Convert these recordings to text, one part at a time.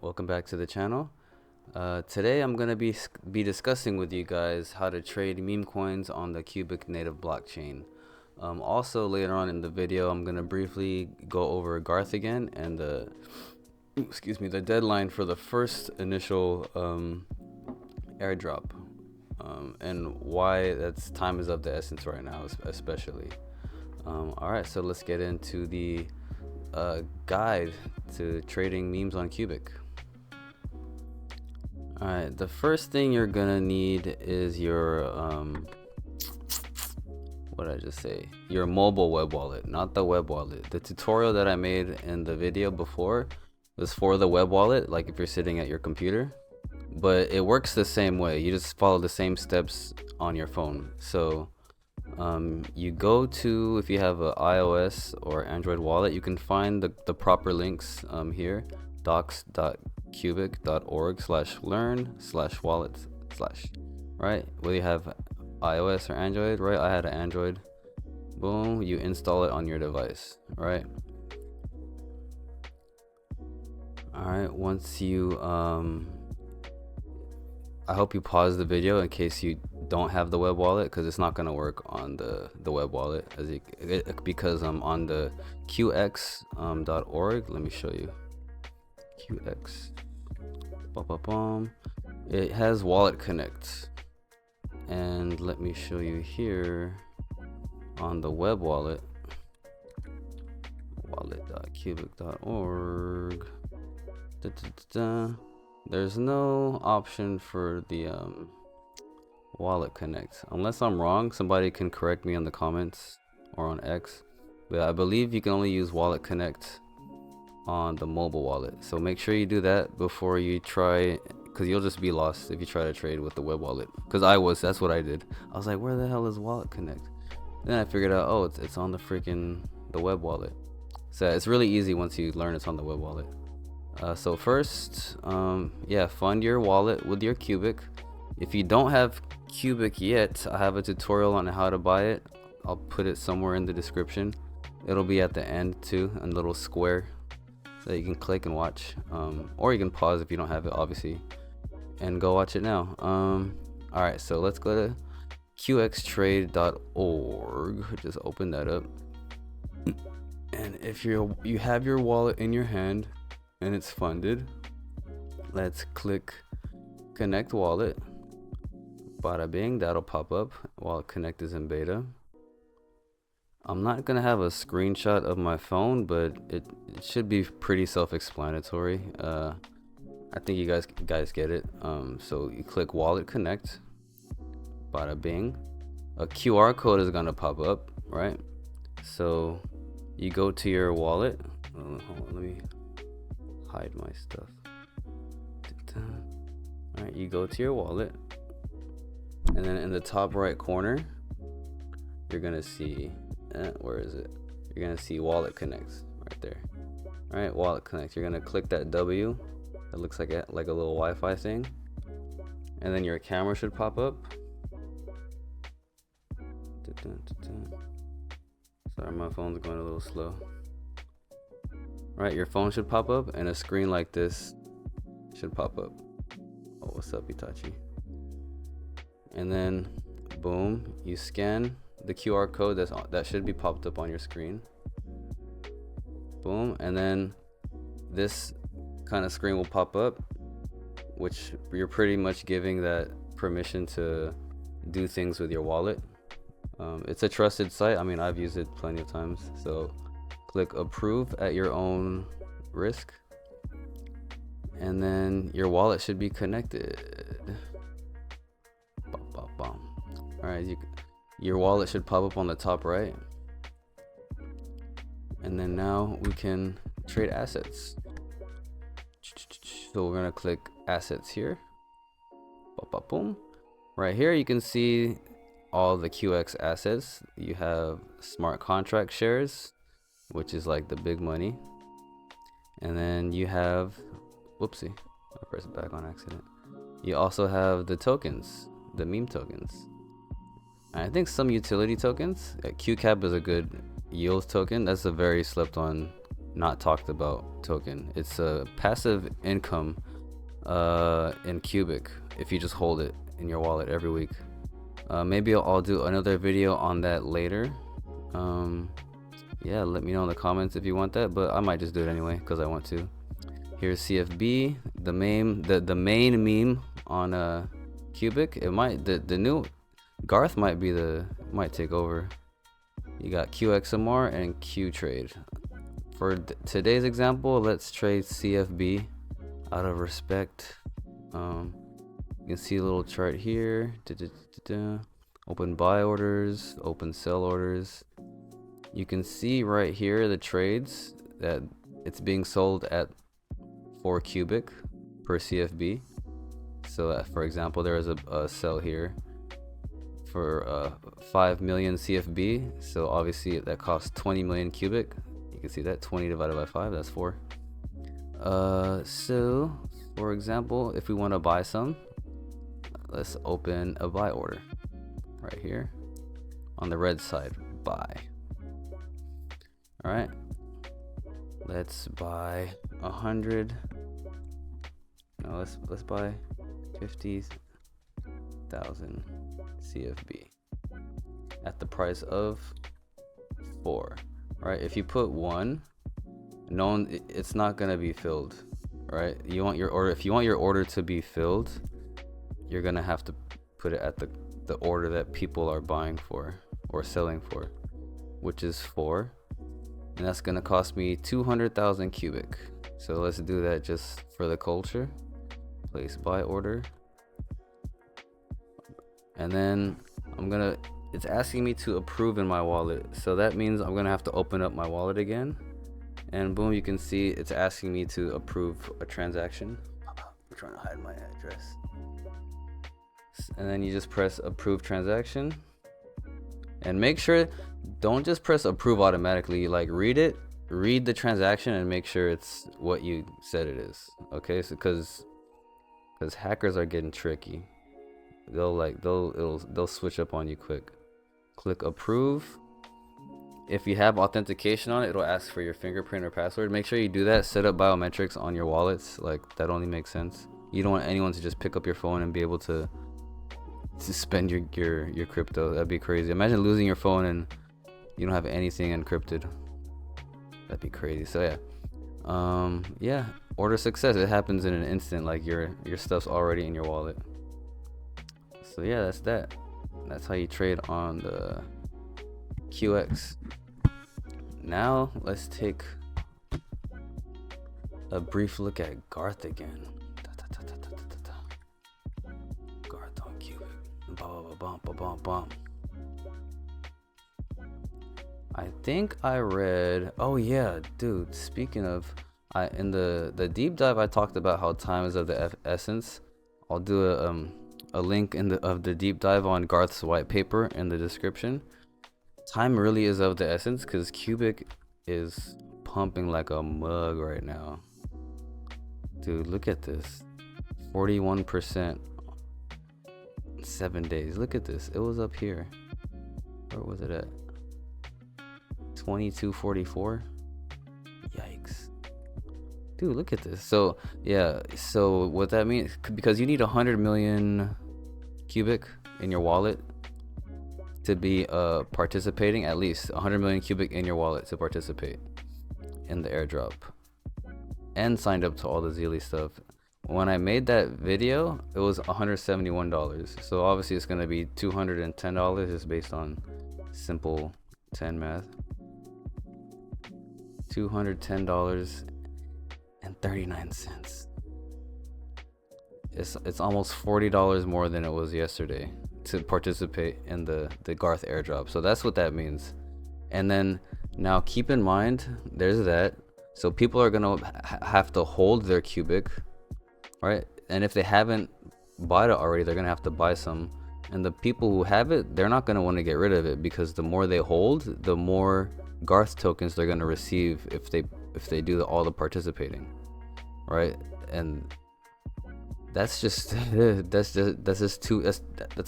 welcome back to the channel. Today I'm going to be discussing with you guys how to trade meme coins on the QUBIC native blockchain. Also later on in the video I'm going to briefly go over Garth again and the deadline for the first initial airdrop, and why time is of the essence right now, especially. Alright, so let's get into the guide to trading memes on QUBIC. Alright, the first thing you're gonna need is your what did I just say? Your mobile web wallet, not the web wallet. The tutorial that I made in the video before was for the web wallet, like if you're sitting at your computer, but it works the same way. You just follow the same steps on your phone. So you go to, if you have an iOS or Android wallet, you can find the proper links here, docs.qubic.org/learn/wallet/, right? Whether you have iOS or Android, right? I had an Android. Boom, you install it on your device, right? Alright, once you I hope you pause the video in case you don't have the web wallet, because it's not going to work on the web wallet because I'm on the qx.org. Let me show you. QX. It has Wallet Connect, and let me show you here on the web wallet, wallet.qubic.org. There's no option for the Wallet Connect. Unless I'm wrong, somebody can correct me in the comments or on X. But I believe you can only use Wallet Connect on the mobile wallet. So make sure you do that before you try, because you'll just be lost if you try to trade with the web wallet. Because that's what I did. I was like, where the hell is Wallet Connect? Then I figured out, oh, it's on the web wallet. So it's really easy once you learn it's on the web wallet. So first, fund your wallet with your QUBIC. If you don't have QUBIC yet, I have a tutorial on how to buy it. I'll put it somewhere in the description. It'll be at the end too, a little square, so you can click and watch. Or you can pause if you don't have it, obviously, and go watch it now. Alright, so let's go to qxtrade.org. Just open that up. And if you have your wallet in your hand and it's funded, let's click connect wallet. Bada bing, that'll pop up. Wallet Connect is in beta. I'm not gonna have a screenshot of my phone, but it should be pretty self-explanatory. I think you guys get it. So you click Wallet Connect. Bada bing, a QR code is gonna pop up, right? So you go to your wallet. Hold on, let me hide my stuff. Alright, you go to your wallet, and then in the top right corner you're gonna see where is it? You're gonna see Wallet Connect right there. Alright, Wallet Connect. You're gonna click that W that looks like a little Wi-Fi thing, and then your camera should pop up. Sorry, my phone's going a little slow. Right, your phone should pop up, and a screen like this should pop up. Oh, what's up, Itachi? And then, boom, you scan the QR code that should be popped up on your screen. Boom, and then this kind of screen will pop up, which you're pretty much giving that permission to do things with your wallet. It's a trusted site. I mean, I've used it plenty of times. So click approve at your own risk, and then your wallet should be connected. All right, your wallet should pop up on the top right, and then now we can trade assets. So we're gonna click assets here. Boom. Right here you can see all the QX assets. You have smart contract shares, which is like the big money, and then you have, whoopsie, I pressed back on accident. You also have the tokens, the meme tokens. I think some utility tokens. QCAP is a good yield token. That's a very slept on not talked about token. It's a passive income in Qubic if you just hold it in your wallet every week. Maybe I'll do another video on that later. Yeah, let me know in the comments if you want that, but I might just do it anyway because I want to. Here's CFB, the main meme on Qubic. It might the new Garth might take over. You got QXMR and QTrade. For today's example, let's trade CFB out of respect. You can see a little chart here. Open buy orders, open sell orders. You can see right here the trades that it's being sold at 4 Qubic per CFB. So for example, there is a sell here for 5 million CFB. So obviously that costs 20 million Qubic. You can see that 20 divided by 5, that's 4. So for example, if we want to buy some, let's open a buy order right here on the red side, buy. All right, let's buy 100. No, let's buy 50,000 CFB at the price of 4. Right? If you put 1, it's not gonna be filled. Right? You want your order. If you want your order to be filled, you're gonna have to put it at the order that people are buying for or selling for, which is 4, and that's gonna cost me 200,000 Qubic. So let's do that just for the culture. Place buy order, and then it's asking me to approve in my wallet, so that means I'm gonna have to open up my wallet again, and boom, you can see it's asking me to approve a transaction. I'm trying to hide my address. And then you just press approve transaction, and make sure don't just press approve automatically. Like read the transaction and make sure it's what you said it is. Okay, so because hackers are getting tricky. They'll switch up on you quick. Click approve. If you have authentication on it, it'll ask for your fingerprint or password. Make sure you do that. Set up biometrics on your wallets. Like that only makes sense. You don't want anyone to just pick up your phone and be able to spend your crypto. That'd be crazy. Imagine losing your phone and you don't have anything encrypted. That'd be crazy. So yeah, order success. It happens in an instant. Like your stuff's already in your wallet. So yeah, that's how you trade on the QX. Now let's take a brief look at Garth again. Garth on Qubic. I think I read. Oh yeah, dude. Speaking of, in the deep dive, I talked about how time is of the essence. I'll do a link of the deep dive on Garth's white paper in the description. Time really is of the essence because Qubic is pumping like a mug right now. Dude, look at this. 41%. 7 days. Look at this. It was up here. Where was it at? 2244. Yikes. Dude, look at this. So yeah, so what that means, because you need 100 million Qubic in your wallet to be participating, at least 100 million Qubic in your wallet to participate in the airdrop and signed up to all the Zeely stuff. When I made that video, it was $171. So obviously it's gonna be $210 just based on simple 10 math. $210.39. It's almost $40 more than it was yesterday to participate in the Garth airdrop. So that's what that means. And then now keep in mind, there's that. So people are gonna have to hold their Qubic, right? And if they haven't bought it already, they're gonna have to buy some. And the people who have it, they're not gonna want to get rid of it, because the more they hold, the more Garth tokens they're gonna receive if they do all the participating, right? And that's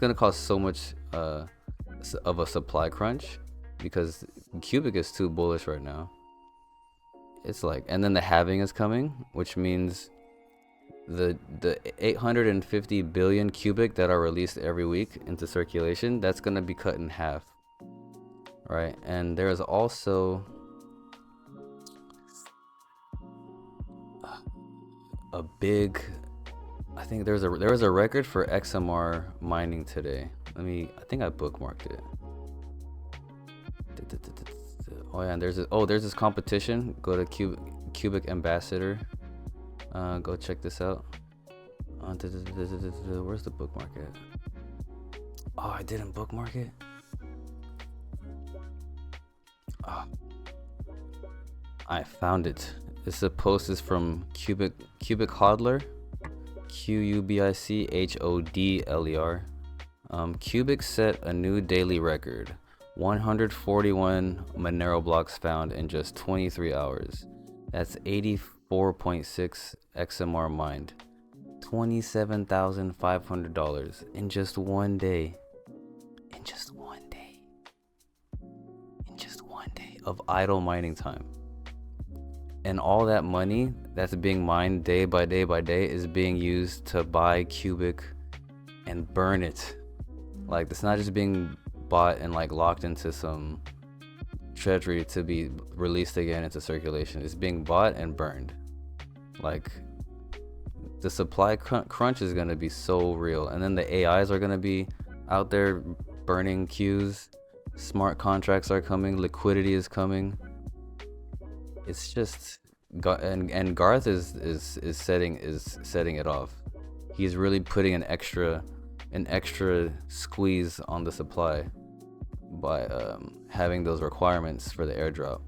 gonna cause so much of a supply crunch, because Qubic is too bullish right now. it's like, and then the halving is coming, which means the 850 billion cubic that are released every week into circulation, that's gonna be cut in half, right? And there's also a big, I think there was a record for XMR mining today. I think I bookmarked it. Oh yeah, and there's this competition. Go to QUBIC Ambassador. Go check this out. Where's the bookmark at? Oh, I didn't bookmark it. Oh, I found it. This post is from QUBIC Hodler, QUBIC HODLER. QUBIC set a new daily record. 141 Monero blocks found in just 23 hours. That's 84.6 XMR mined. $27,500 in just one day. In just one day of idle mining time. And all that money that's being mined day by day by day is being used to buy QUBIC and burn it. Like, it's not just being bought and like locked into some treasury to be released again into circulation. It's being bought and burned. Like, the supply crunch is going to be so real, and then the AIs are going to be out there burning queues. Smart contracts are coming, liquidity is coming. It's just, and Garth is setting it off. He's really putting an extra squeeze on the supply by having those requirements for the airdrop.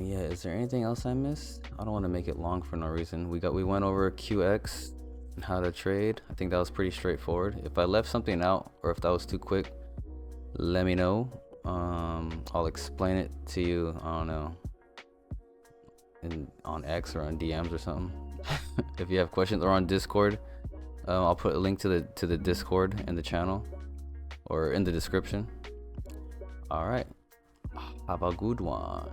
Yeah, is there anything else I missed? I don't want to make it long for no reason. We went over QX and how to trade. I think that was pretty straightforward. If I left something out or if that was too quick, let me know. I'll explain it to you, I don't know, on X or on DMs or something. If you have questions, or on Discord, I'll put a link to the Discord in the channel or in the description. All right, have a good one.